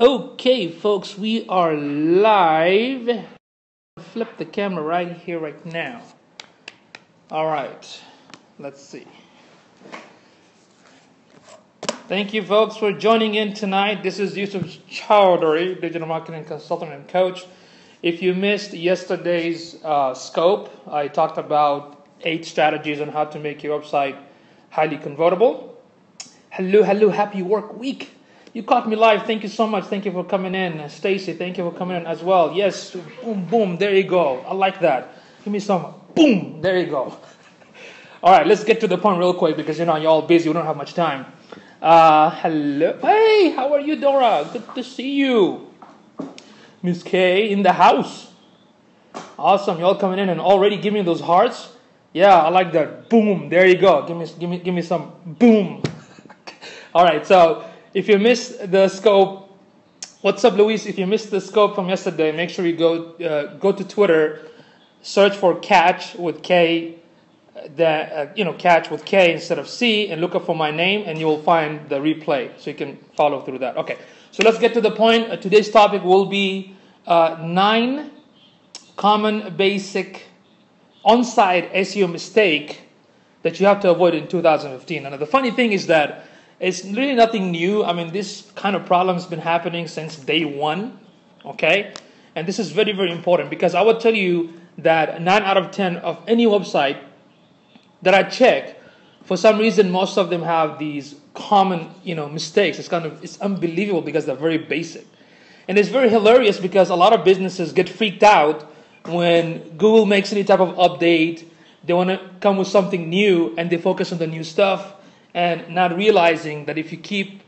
Okay, folks, we are live. Flip the camera right here, right now. All right, let's see. Thank you, folks, for joining in tonight. This is Yusufchowdhury, digital marketing consultant and coach. If you missed yesterday's scope, I talked about 8 strategies on how to make your website highly convertible. Hello, happy work week. You caught me live. Thank you so much. Thank you for coming in. Stacy, thank you for coming in as well. Yes, boom, there you go. I like that. Give me some, boom, there you go. All right, let's get to the point real quick because, you're all busy. We don't have much time. Hello. Hey, how are you, Dora? Good to see you. Miss K in the house. Awesome. Y'all coming in and already giving me those hearts. Yeah, I like that. Boom. There you go. Give me some boom. All right, so if you missed the scope, what's up, Luis? If you missed the scope from yesterday, make sure you go to Twitter, search for catch with K, catch with K instead of C, and look up for my name, and you will find the replay, so you can follow through that. Okay, so let's get to the point. Today's topic will be 9 common basic on-site SEO mistake that you have to avoid in 2015. And the funny thing is that it's really nothing new. I mean, this kind of problem has been happening since day one, okay? And this is very, very important because I would tell you that 9 out of 10 of any website that I check, for some reason, most of them have these common, mistakes. It's unbelievable because they're very basic. And it's very hilarious because a lot of businesses get freaked out when Google makes any type of update. They want to come with something new and they focus on the new stuff, and not realizing that if you keep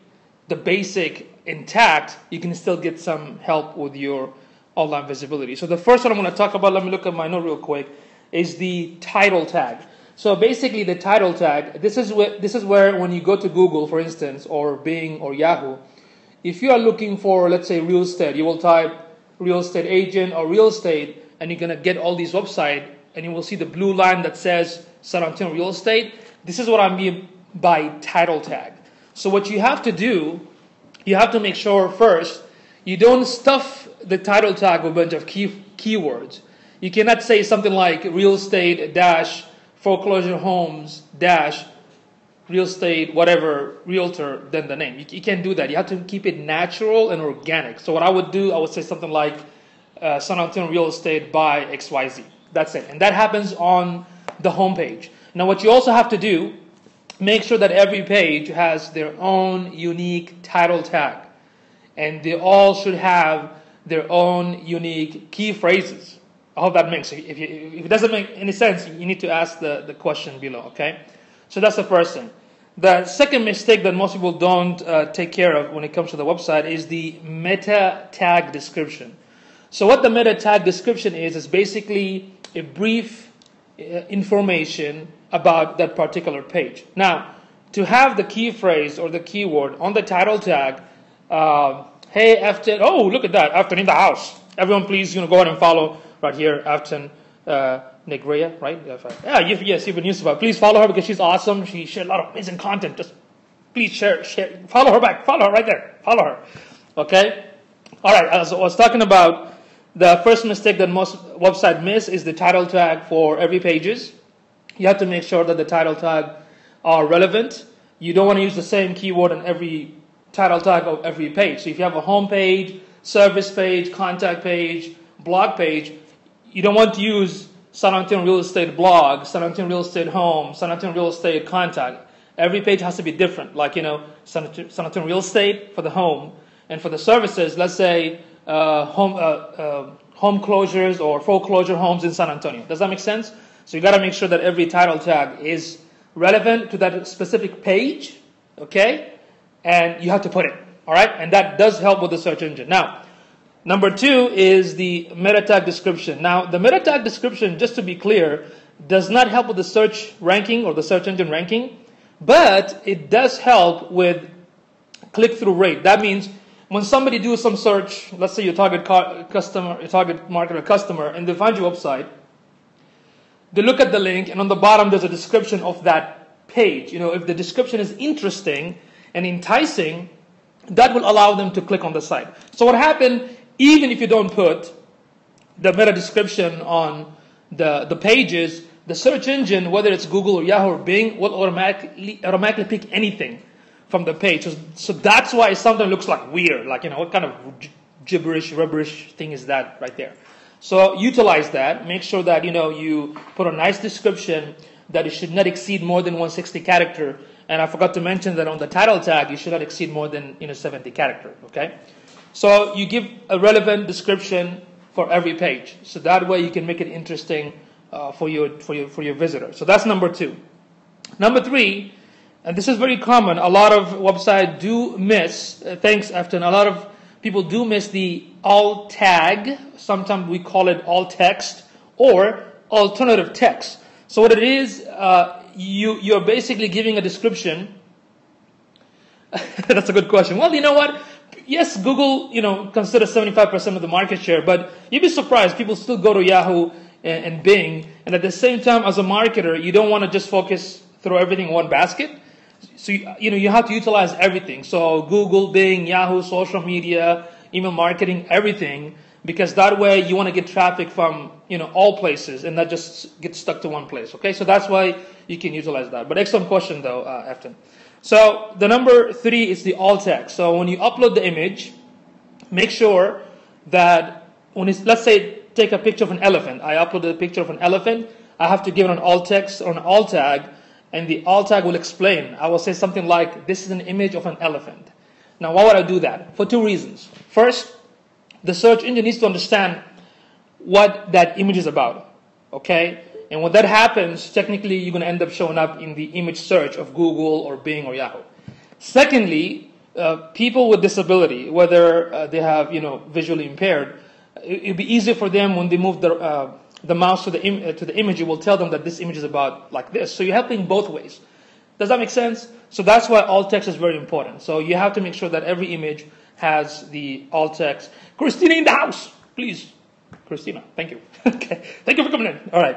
the basic intact, you can still get some help with your online visibility. So the first one I'm going to talk about, let me look at my note real quick, is the title tag. So basically the title tag, this is where when you go to Google, for instance, or Bing or Yahoo, if you are looking for, let's say, real estate, you will type real estate agent or real estate, and you're going to get all these websites, and you will see the blue line that says San Antonio Real Estate. This is what I mean by title tag. So what you have to do, you have to make sure first you don't stuff the title tag with a bunch of keywords. You cannot say something like real estate dash foreclosure homes dash real estate whatever realtor then the name. You can't do that. You have to keep it natural and organic. So what I would do, I would say something like San Antonio Real Estate by XYZ. That's it. And that happens on the homepage. Now what you also have to do, make sure that every page has their own unique title tag. And they all should have their own unique key phrases. I hope that makes sense. If it doesn't make any sense, you need to ask the question below, okay? So that's the first thing. The second mistake that most people don't take care of when it comes to the website is the meta tag description. So what the meta tag description is basically a brief information about that particular page. Now, to have the key phrase or the keyword on the title tag, hey, Afton, oh, look at that, Afton in the house. Everyone please go ahead and follow right here, Afton Negrea, right? Yeah, yes, even Yusuf. Please follow her because she's awesome. She shared a lot of amazing content. Just please share, follow her back, follow her right there, follow her. Okay? All right, as I was talking about, the first mistake that most websites miss is the title tag for every pages. You have to make sure that the title tag are relevant. You don't want to use the same keyword on every title tag of every page. So if you have a home page, service page, contact page, blog page, you don't want to use San Antonio Real Estate blog, San Antonio Real Estate home, San Antonio Real Estate contact. Every page has to be different. Like, San Antonio Real Estate for the home. And for the services, let's say home closures or foreclosure homes in San Antonio. Does that make sense? So you got to make sure that every title tag is relevant to that specific page, okay? And you have to put it, all right? And that does help with the search engine. Now, number 2 is the meta tag description. Now, the meta tag description, just to be clear, does not help with the search ranking or the search engine ranking, but it does help with click-through rate. That means when somebody does some search, let's say your target market or customer, and they find your website, they look at the link, and on the bottom there's a description of that page. If the description is interesting and enticing, that will allow them to click on the site. So what happened, even if you don't put the meta description on the pages, the search engine, whether it's Google or Yahoo or Bing, will automatically pick anything from the page. So that's why it sometimes looks like weird, like, what kind of gibberish, rubbish thing is that right there? So utilize that. Make sure that, you put a nice description, that it should not exceed more than 160 character. And I forgot to mention that on the title tag, you should not exceed more than 70 character. Okay, so you give a relevant description for every page, so that way you can make it interesting for your visitor. So that's number 2. Number 3, and this is very common. A lot of websites do miss. Thanks, Afton. A lot of people do miss the alt tag. Sometimes we call it alt text or alternative text. So what it is, you're basically giving a description. That's a good question. Well, you know what? Yes, Google, considers 75% of the market share, but you'd be surprised. People still go to Yahoo and Bing, and at the same time, as a marketer, you don't want to just throw everything in one basket. So you have to utilize everything. So Google, Bing, Yahoo, social media, email marketing, everything, because that way you want to get traffic from all places and not just get stuck to one place. Okay, so that's why you can utilize that. But excellent question though, Afton. So the number 3 is the alt text. So when you upload the image, make sure that let's say take a picture of an elephant. I uploaded a picture of an elephant. I have to give it an alt text or an alt tag, and the alt tag will explain. I will say something like, this is an image of an elephant. Now, why would I do that? For 2 reasons. First, the search engine needs to understand what that image is about. Okay? And when that happens, technically, you're going to end up showing up in the image search of Google or Bing or Yahoo. Secondly, people with disability, whether they have, visually impaired, it'll be easier for them when they move the mouse to the image. It will tell them that this image is about like this. So you're helping both ways. Does that make sense? So that's why alt text is very important. So you have to make sure that every image has the alt text. Christina in the house, please. Christina, thank you. Okay, thank you for coming in. All right.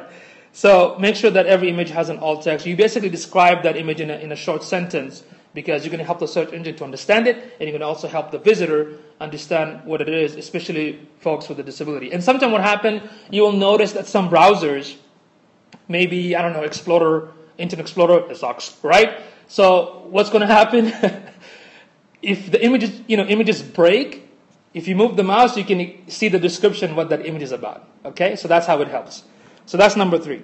So make sure that every image has an alt text. You basically describe that image in a short sentence, because you're going to help the search engine to understand it, and you're going to also help the visitor understand what it is, especially folks with a disability. And sometimes what happens, you will notice that some browsers, maybe, I don't know, Internet Explorer, it sucks, right? So what's going to happen? If the images break, if you move the mouse, you can see the description what that image is about. Okay, so that's how it helps. So that's number 3.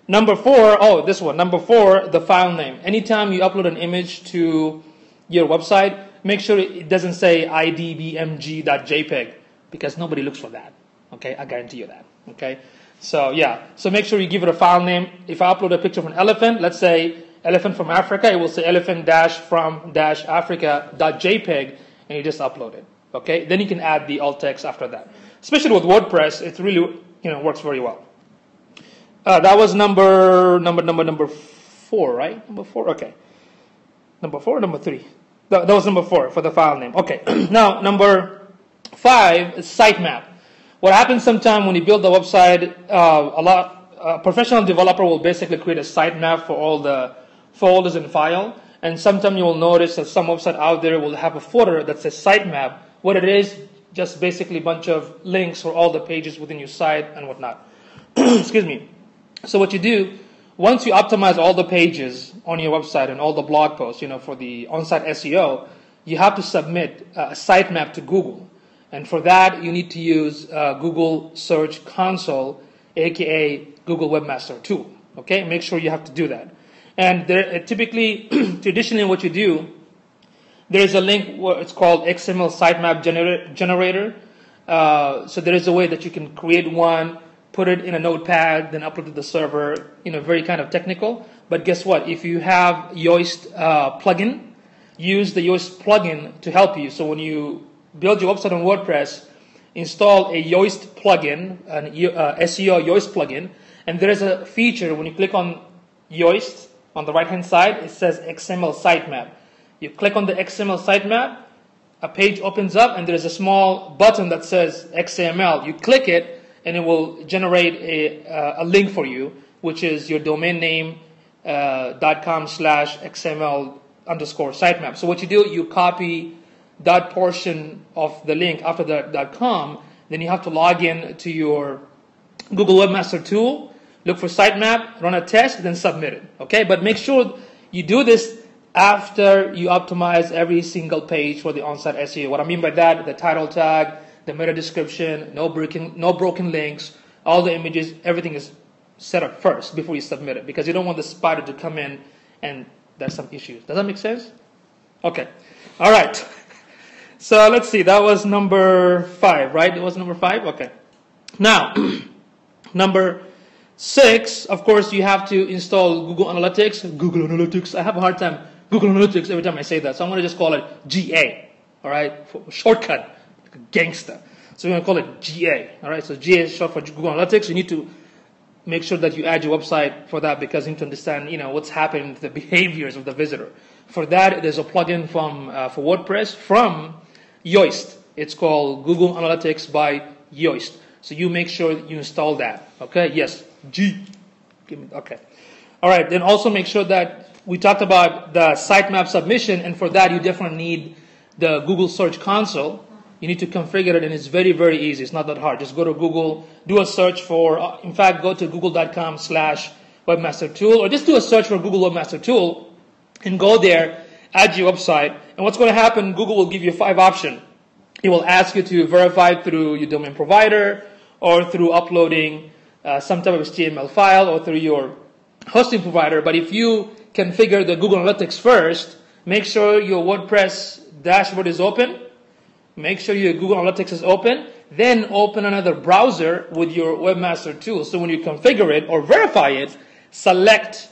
Number 4, this one. Number 4, the file name. Anytime you upload an image to your website, make sure it doesn't say idbmg.jpg, because nobody looks for that. Okay, I guarantee you that. Okay, so yeah. So make sure you give it a file name. If I upload a picture of an elephant, let's say elephant from Africa, it will say elephant-from-africa.jpg, and you just upload it. Okay, then you can add the alt text after that. Especially with WordPress, it really works very well. That was number 4, right? Number 4, okay. Number 4 or number 3? That was number 4 for the file name. Okay, now number 5 is sitemap. What happens sometimes when you build the website, a professional developer will basically create a sitemap for all the folders and file. And sometimes you will notice that some website out there will have a footer that says sitemap. What it is, just basically a bunch of links for all the pages within your site and whatnot. Excuse me. So what you do, once you optimize all the pages on your website and all the blog posts, for the on-site SEO, you have to submit a sitemap to Google. And for that, you need to use Google Search Console, aka Google Webmaster Tool. Okay, make sure you have to do that. And there, traditionally what you do, there's a link where it's called XML sitemap generator. So there is a way that you can create one, put it in a notepad, then upload it to the server, very kind of technical. But guess what? If you have Yoast plugin, use the Yoast plugin to help you. So when you build your website on WordPress, install a Yoast plugin, an SEO Yoast plugin, and there is a feature when you click on Yoast on the right-hand side, it says XML sitemap. You click on the XML sitemap, a page opens up, and there's a small button that says XML. You click it, and it will generate a link for you, which is your domain name .com/XML underscore sitemap. So what you do, you copy that portion of the link after the .com, then you have to log in to your Google Webmaster Tool, look for sitemap, run a test, then submit it. Okay, but make sure you do this after you optimize every single page for the on-site SEO. What I mean by that, the title tag, the meta description, no broken links, all the images, everything is set up first before you submit it, because you don't want the spider to come in and there's some issues. Does that make sense? Okay. All right. So let's see. That was number 5, right? It was number 5? Okay. Now, number 6, of course, you have to install Google Analytics. Google Analytics. I have a hard time Google Analytics every time I say that. So I'm going to just call it GA. All right? For shortcut. Like a gangster. So we're going to call it GA. All right? So GA is short for Google Analytics. You need to make sure that you add your website for that, because you need to understand, what's happening to the behaviors of the visitor. For that, there's a plugin for WordPress from Yoast. It's called Google Analytics by Yoast. So you make sure you install that. Okay? Yes. Okay. All right. Then also make sure that we talked about the sitemap submission, and for that you definitely need the Google Search Console. You need to configure it, and it's very, very easy. It's not that hard. Just go to Google, do a search for, in fact, go to google.com/webmastertool, or just do a search for Google Webmaster Tool, and go there, add your website. And what's going to happen, Google will give you 5 options. It will ask you to verify through your domain provider, or through uploading some type of HTML file, or through your hosting provider. But if you configure the Google Analytics first, make sure your WordPress dashboard is open. Make sure your Google Analytics is open. Then open another browser with your Webmaster Tool. So when you configure it or verify it, select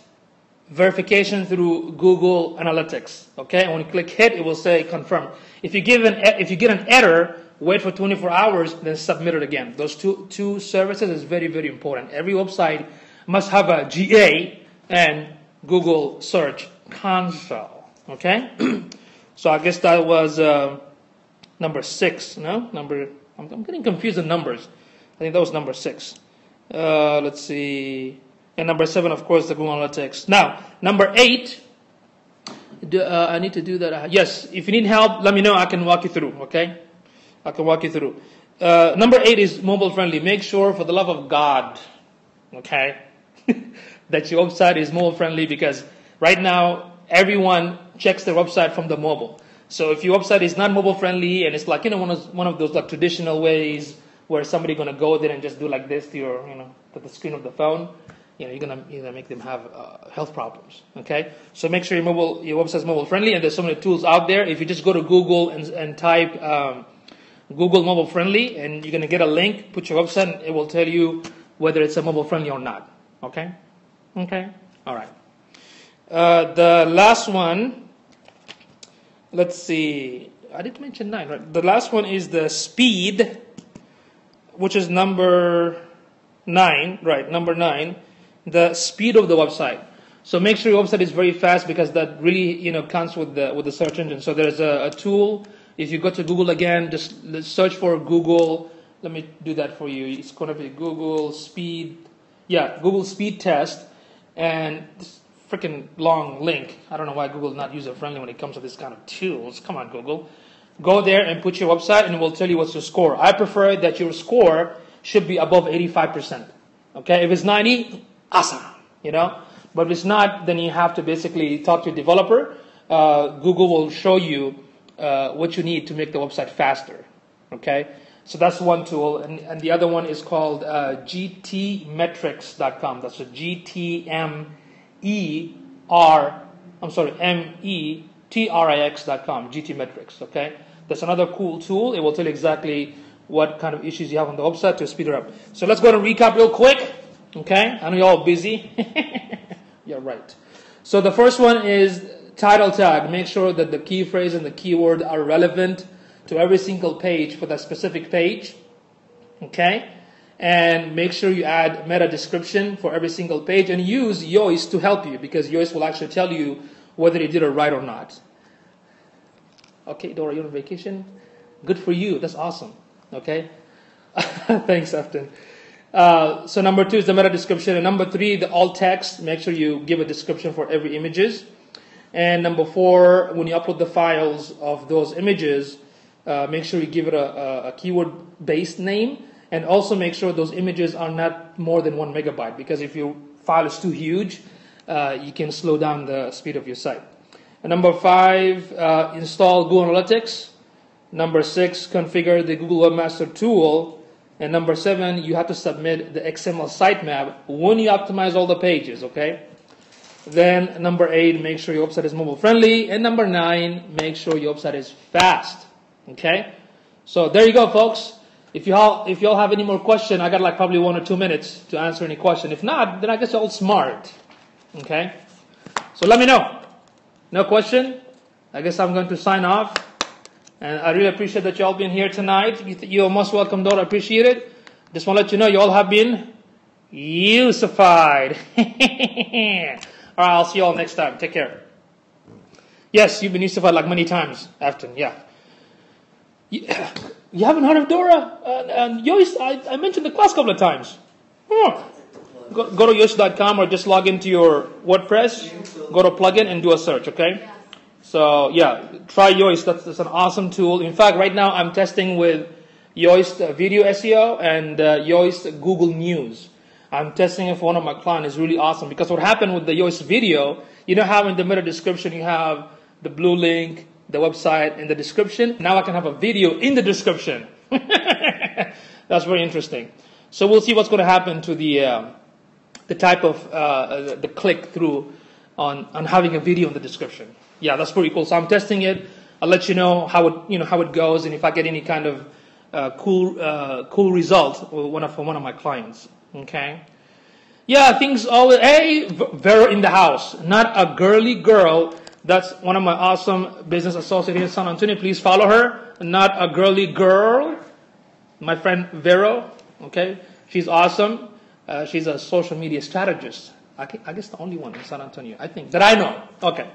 verification through Google Analytics. Okay, and when you click hit, it will say confirm. If you get an error, wait for 24 hours, then submit it again. Those two services is very, very important. Every website must have a GA and Google Search Console. Okay, so I guess that was number 6. No, I'm getting confused in numbers. I think that was number 6. Let's see. And number 7, of course, the Google Analytics. Now, number 8, I need to do that. Yes, if you need help, let me know. I can walk you through, okay? I can walk you through. Number 8 is mobile friendly. Make sure, for the love of God, okay, that your website is mobile friendly, because right now, everyone checks their website from the mobile. So if your website is not mobile friendly, and it's like, one of those like traditional ways where somebody going to go there and just do like this to your, to the screen of the phone, you're gonna make them have health problems. Okay, so make sure your website is mobile friendly, and there's so many tools out there. If you just go to Google and type Google mobile friendly, and you're gonna get a link, put your website, and it will tell you whether it's a mobile friendly or not. Okay, all right. The last one, let's see. I did mention 9, right? The last one is the speed, which is number 9, right? Number 9. The speed of the website. So make sure your website is very fast, because that really counts with the search engine. So there's a tool. If you go to Google again, just search for Google. Let me do that for you. It's going to be Google Speed. Yeah, Google Speed Test, and this freaking long link. I don't know why Google is not user friendly when it comes to this kind of tools. Come on, Google. Go there and put your website, and it will tell you what's your score. I prefer that your score should be above 85%. Okay, if it's 90. Awesome, But if it's not, then you have to basically talk to your developer. Google will show you what you need to make the website faster. Okay, so that's one tool, and the other one is called GTmetrics.com. That's a METRIX.com. GTmetrics. Okay, that's another cool tool. It will tell you exactly what kind of issues you have on the website to speed it up. So let's go and recap real quick. Okay, I know you're all busy. Yeah, right. So the first one is title tag. Make sure that the key phrase and the keyword are relevant to every single page for that specific page. Okay, and make sure you add meta description for every single page, and use Yoast to help you, because Yoast will actually tell you whether you did it right or not. Okay, Dora, you're on vacation. Good for you. That's awesome. Okay, thanks, Afton. So number 2 is the meta description, and number 3, the alt text. Make sure you give a description for every images. And number 4, when you upload the files of those images, make sure you give it a keyword-based name, and also make sure those images are not more than 1 megabyte, because if your file is too huge, you can slow down the speed of your site. And number 5, install Google Analytics. Number 6, configure the Google Webmaster Tool. And number 7, you have to submit the XML sitemap when you optimize all the pages, okay? Then number 8, make sure your website is mobile friendly. And number 9, make sure your website is fast, okay? So there you go, folks. If you all have any more questions, I got like probably 1 or 2 minutes to answer any question. If not, then I guess you're all smart, okay? So let me know. No question? I guess I'm going to sign off. And I really appreciate that you all been here tonight. You're most welcome, Dora. I appreciate it. Just want to let you know you all have been Yusufied. All right, I'll see you all next time. Take care. Yes, you've been Yusufied like many times, Afton. Yeah. You haven't heard of Dora? Yoist, I mentioned the class a couple of times. Go to yoist.com or just log into your WordPress, go to plugin and do a search, okay? So yeah, try Yoist. That's an awesome tool. In fact, right now I'm testing with Yoist Video SEO and Yoist Google News. I'm testing it for one of my clients. It's really awesome because what happened with the Yoist Video, you know how in the meta description you have the blue link, the website, and the description? Now I can have a video in the description. That's very interesting. So we'll see what's going to happen to the type of the click through on having a video in the description. Yeah, that's pretty cool. So I'm testing it. I'll let you know how it goes, and if I get any kind of cool result from one of my clients. Okay. Yeah, things always. Hey, Vero in the house, not a girly girl. That's one of my awesome business associates here in San Antonio. Please follow her. Not a girly girl. My friend Vero. Okay, she's awesome. She's a social media strategist. I guess the only one in San Antonio, I think, that I know. Okay.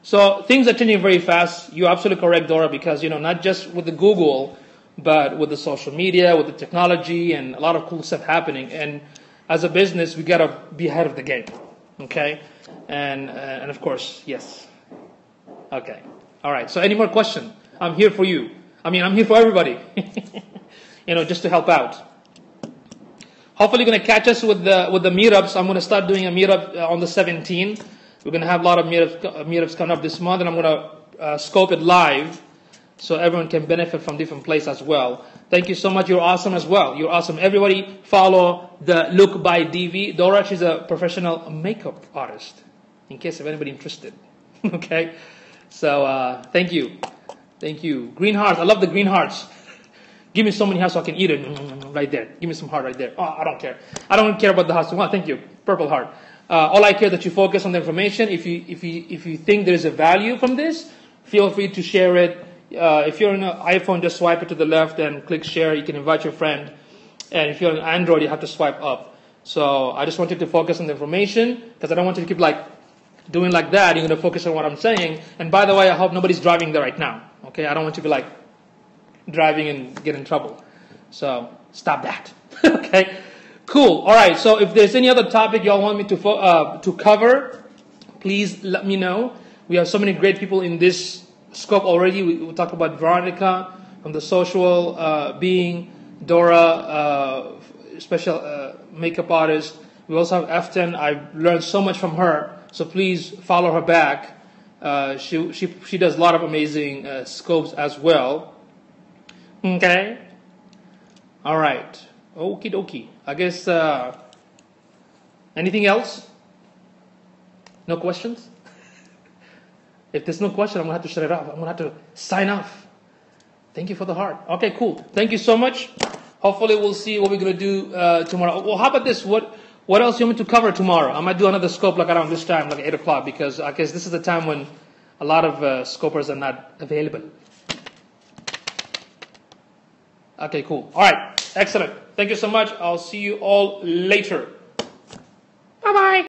So things are changing very fast. You're absolutely correct, Dora, because, not just with the Google, but with the social media, with the technology, and a lot of cool stuff happening. And as a business, we got to be ahead of the game. Okay? And of course, yes. Okay. All right. So any more questions? I'm here for you. I'm here for everybody. Just to help out. Hopefully, you're going to catch us with the meetups. I'm going to start doing a meetup on the 17th. We're going to have a lot of meetups coming up this month, and I'm going to scope it live so everyone can benefit from different places as well. Thank you so much. You're awesome as well. You're awesome. Everybody follow the Look by DV. Dora, she's a professional makeup artist, in case of anybody interested. Okay? So thank you. Thank you. Green hearts. I love the green hearts. Give me so many hearts so I can eat it right there. Give me some heart right there. Oh, I don't care. I don't care about the hearts. Well, thank you. Purple heart. All I care that you focus on the information. If you think there is a value from this, feel free to share it. If you're on an iPhone, just swipe it to the left and click share. You can invite your friend. And if you're on Android, you have to swipe up. So I just want you to focus on the information because I don't want you to keep doing like that. You're going to focus on what I'm saying. And by the way, I hope nobody's driving there right now. Okay, I don't want you to be driving and get in trouble. So stop that. Okay. Cool. All right. So if there's any other topic y'all want me to cover, please let me know. We have so many great people in this scope already. We talked about Veronica from the social being, Dora, special makeup artist. We also have Afton. I've learned so much from her. So please follow her back. She does a lot of amazing scopes as well. Okay. All right. Okie dokie. I guess, anything else? No questions? If there's no question, I'm going to have to shut it off. I'm going to have to sign off. Thank you for the heart. Okay, cool. Thank you so much. Hopefully we'll see what we're going to do tomorrow. Well, how about this? What else you want me to cover tomorrow? I might do another scope around this time, 8 o'clock, because I guess this is the time when a lot of scopers are not available. Okay, cool. All right. Excellent. Thank you so much. I'll see you all later. Bye-bye.